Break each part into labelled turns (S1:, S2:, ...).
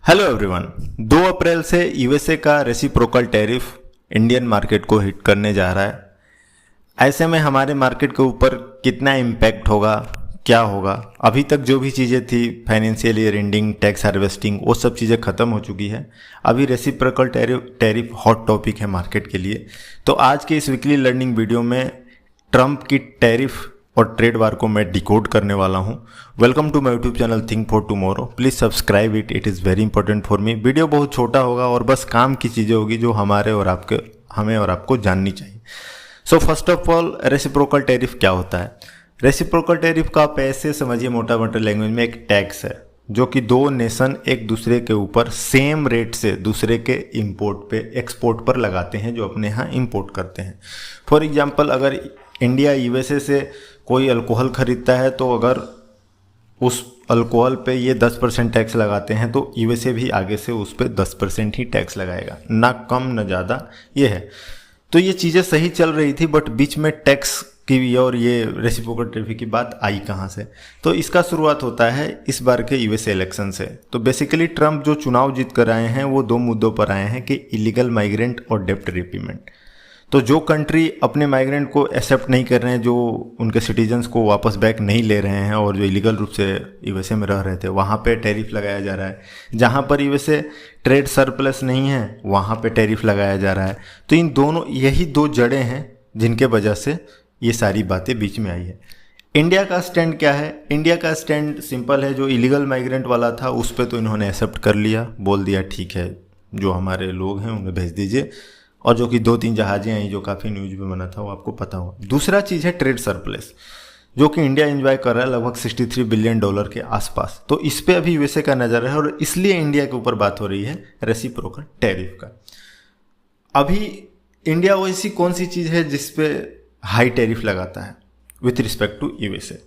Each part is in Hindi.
S1: Hello everyone. 2 अप्रैल से यूएसए का रेसिप्रोकल टैरिफ इंडियन मार्केट को हिट करने जा रहा है। ऐसे में हमारे मार्केट के ऊपर कितना इम्पैक्ट होगा, क्या होगा? अभी तक जो भी चीज़ें थी, financial year ending, tax harvesting, वो सब चीज़ें ख़त्म हो चुकी है। अभी रेसिप्रोकल टैरिफ हॉट टॉपिक है मार्केट के लिए। तो आज के इस वीकली लर्निंग वीडियो में ट्रंप की टैरिफ और ट्रेड वार को मैं डिकोड करने वाला हूं। Welcome to my YouTube channel think for tomorrow. Please subscribe it is very important for me. Video बहुत छोटा होगा और बस काम की चीज़ें होगी जो हमें और आपको जाननी चाहिए। So first of all, reciprocal tariff क्या होता है? रेसिप्रोकल टैरिफ का आप ऐसे समझिए, मोटा मोटा लैंग्वेज में, एक टैक्स है जो कि दो नेशन एक दूसरे के ऊपर सेम रेट से दूसरे के एक्सपोर्ट पर लगाते हैं, जो अपने यहाँ इंपोर्ट करते हैं। फॉर एग्जांपल, अगर इंडिया यूएसए से कोई अल्कोहल खरीदता है तो अगर उस अल्कोहल पे ये 10% टैक्स लगाते हैं तो यूएसए भी आगे से उस पर 10% ही टैक्स लगाएगा, ना कम ना ज़्यादा। ये है। तो ये चीज़ें सही चल रही थी, बट बीच में टैक्स की और ये रेसिप्रोकल टैरिफ की बात आई कहाँ से? तो इसका शुरुआत होता है इस बार के यूएसए इलेक्शन से। तो बेसिकली ट्रंप जो चुनाव जीत कर आए हैं वो 2 मुद्दों पर आए हैं कि इलीगल माइग्रेंट और डेप्ट रिपेमेंट। तो जो कंट्री अपने माइग्रेंट को एक्सेप्ट नहीं कर रहे हैं, जो उनके सिटीजन्स को वापस बैक नहीं ले रहे हैं और जो इलीगल रूप से यूएसए में रह रहे थे, वहाँ पे टैरिफ लगाया जा रहा है। जहाँ पर यूएसए ट्रेड सरप्लस नहीं है, वहाँ पे टैरिफ लगाया जा रहा है। तो इन दोनों, यही 2 जड़ें हैं जिनके वजह से ये सारी बातें बीच में आई है। इंडिया का स्टैंड क्या है? इंडिया का स्टैंड सिंपल है। जो इलीगल माइग्रेंट वाला था उस पर तो इन्होंने एक्सेप्ट कर लिया, बोल दिया ठीक है, जो हमारे लोग हैं उन्हें भेज दीजिए। और जो कि 2-3 जहाजें आई, जो काफ़ी न्यूज में बना था, वो आपको पता होगा। दूसरा चीज़ है ट्रेड सरप्लस, जो कि इंडिया एंजॉय कर रहा है लगभग $63 बिलियन के आसपास। तो इस पे अभी यूएसए का नज़र है और इसलिए इंडिया के ऊपर बात हो रही है रेसिप्रोकल टैरिफ का। अभी इंडिया वो ऐसी कौन सी चीज़ है जिस पे हाई टैरिफ लगाता है विथ रिस्पेक्ट टू यूएसए?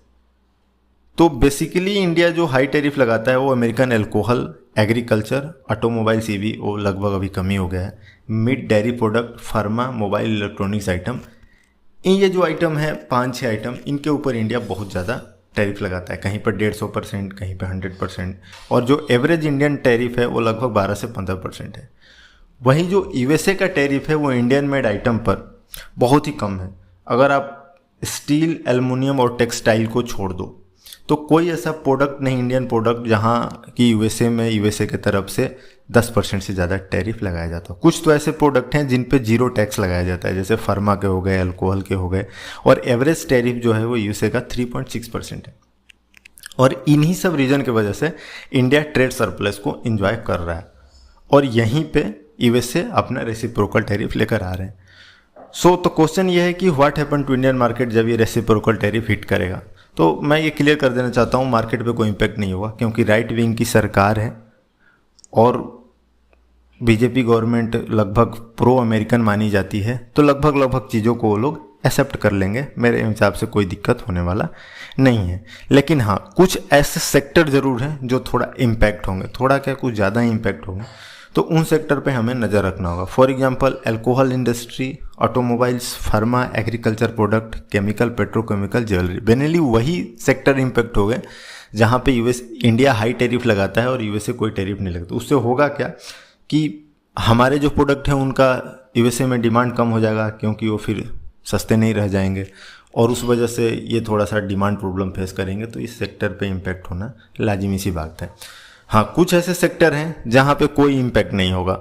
S1: तो बेसिकली इंडिया जो हाई टैरिफ लगाता है वो American alcohol, agriculture, automobile, CV, वो लगभग अभी कमी हो गया है, meat, dairy product, pharma, mobile electronics item. ये जो आइटम है 5-6 आइटम, इनके ऊपर इंडिया बहुत ज़्यादा टैरिफ लगाता है। कहीं पर 150%, कहीं पर 100%, और जो एवरेज इंडियन टैरिफ है वो लगभग 12 से 15% है। वहीं जो यूएसए का टैरिफ है वो इंडियन मेड आइटम पर बहुत ही कम है। अगर आप स्टील, एल्युमिनियम और टेक्सटाइल को छोड़ दो तो कोई ऐसा प्रोडक्ट नहीं, इंडियन प्रोडक्ट, जहाँ की यूएसए की तरफ से 10% से ज़्यादा टैरिफ लगाया जाता है। कुछ तो ऐसे प्रोडक्ट हैं जिन पे 0 टैक्स लगाया जाता है, जैसे फार्मा के हो गए, अल्कोहल के हो गए, और एवरेज टैरिफ जो है वो यूएसए का 3.6% है। और इन्हीं सब रीजन की वजह से इंडिया ट्रेड सरप्लस को एंजॉय कर रहा है और यहीं पे यूएसए अपना रेसिप्रोकल टैरिफ लेकर आ रहे हैं। तो क्वेश्चन ये है कि what happen to Indian market जब ये रेसिप्रोकल टैरिफ हिट करेगा? तो मैं ये क्लियर कर देना चाहता हूँ, मार्केट पे कोई इम्पैक्ट नहीं होगा, क्योंकि राइट विंग की सरकार है और बीजेपी गवर्नमेंट लगभग प्रो अमेरिकन मानी जाती है। तो लगभग चीज़ों को वो लोग एक्सेप्ट कर लेंगे। मेरे हिसाब से कोई दिक्कत होने वाला नहीं है। लेकिन हाँ, कुछ ऐसे सेक्टर ज़रूर हैं जो थोड़ा इम्पैक्ट होंगे, थोड़ा क्या कुछ ज़्यादा ही इम्पैक्ट होंगे। तो उन सेक्टर पे हमें नज़र रखना होगा। For example, alcohol industry, automobiles, pharma, agriculture product, chemical, petrochemical, jewellery. बेनली वही सेक्टर इम्पैक्ट हो गए जहाँ पे इंडिया हाई टैरिफ लगाता है और यूएसए कोई टैरिफ नहीं लगता। उससे होगा क्या कि हमारे जो प्रोडक्ट हैं उनका यूएसए में डिमांड कम हो जाएगा, क्योंकि वो फिर सस्ते नहीं रह जाएंगे और उस वजह से ये थोड़ा सा डिमांड प्रॉब्लम फेस करेंगे। तो इस सेक्टर पे इम्पैक्ट होना लाजिमी सी बात है। हाँ, कुछ ऐसे सेक्टर हैं जहाँ पे कोई इम्पैक्ट नहीं होगा।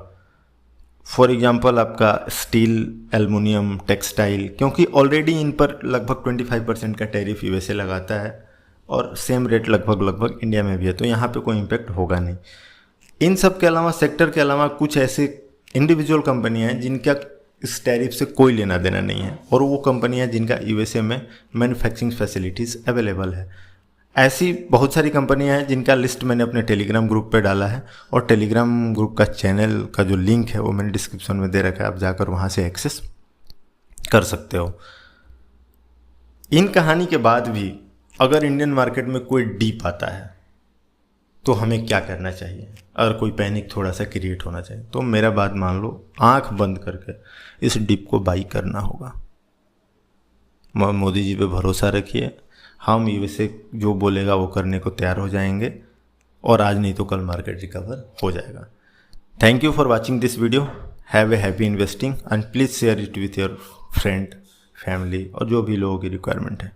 S1: फॉर एग्जांपल, आपका स्टील, एल्युमिनियम, टेक्सटाइल, क्योंकि ऑलरेडी इन पर लगभग 25% का टैरिफ यूएसए लगाता है और सेम रेट लगभग इंडिया में भी है, तो यहाँ पे कोई इम्पैक्ट होगा नहीं। इन सब के अलावा, सेक्टर के अलावा, कुछ ऐसे इंडिविजुअल कंपनियाँ हैं जिनका इस टैरिफ से कोई लेना देना नहीं है, और वो कंपनियाँ जिनका यूएसए में मैन्युफैक्चरिंग फैसिलिटीज़ अवेलेबल है। ऐसी बहुत सारी कंपनियां हैं जिनका लिस्ट मैंने अपने टेलीग्राम ग्रुप पे डाला है, और टेलीग्राम ग्रुप का चैनल का जो लिंक है वो मैंने डिस्क्रिप्शन में दे रखा है, आप जाकर वहाँ से एक्सेस कर सकते हो। इन कहानी के बाद भी अगर इंडियन मार्केट में कोई डीप आता है तो हमें क्या करना चाहिए? अगर कोई पैनिक थोड़ा सा क्रिएट होना चाहिए तो मेरा बात मान लो, आंख बंद करके इस डिप को बाई करना होगा। मोदी जी पे भरोसा रखिए, हम यूएसए जो बोलेगा वो करने को तैयार हो जाएंगे। और आज नहीं तो कल मार्केट रिकवर हो जाएगा। Thank you for watching this video. Have a happy investing and please share it with your friend, family और जो भी लोगों की रिक्वायरमेंट है।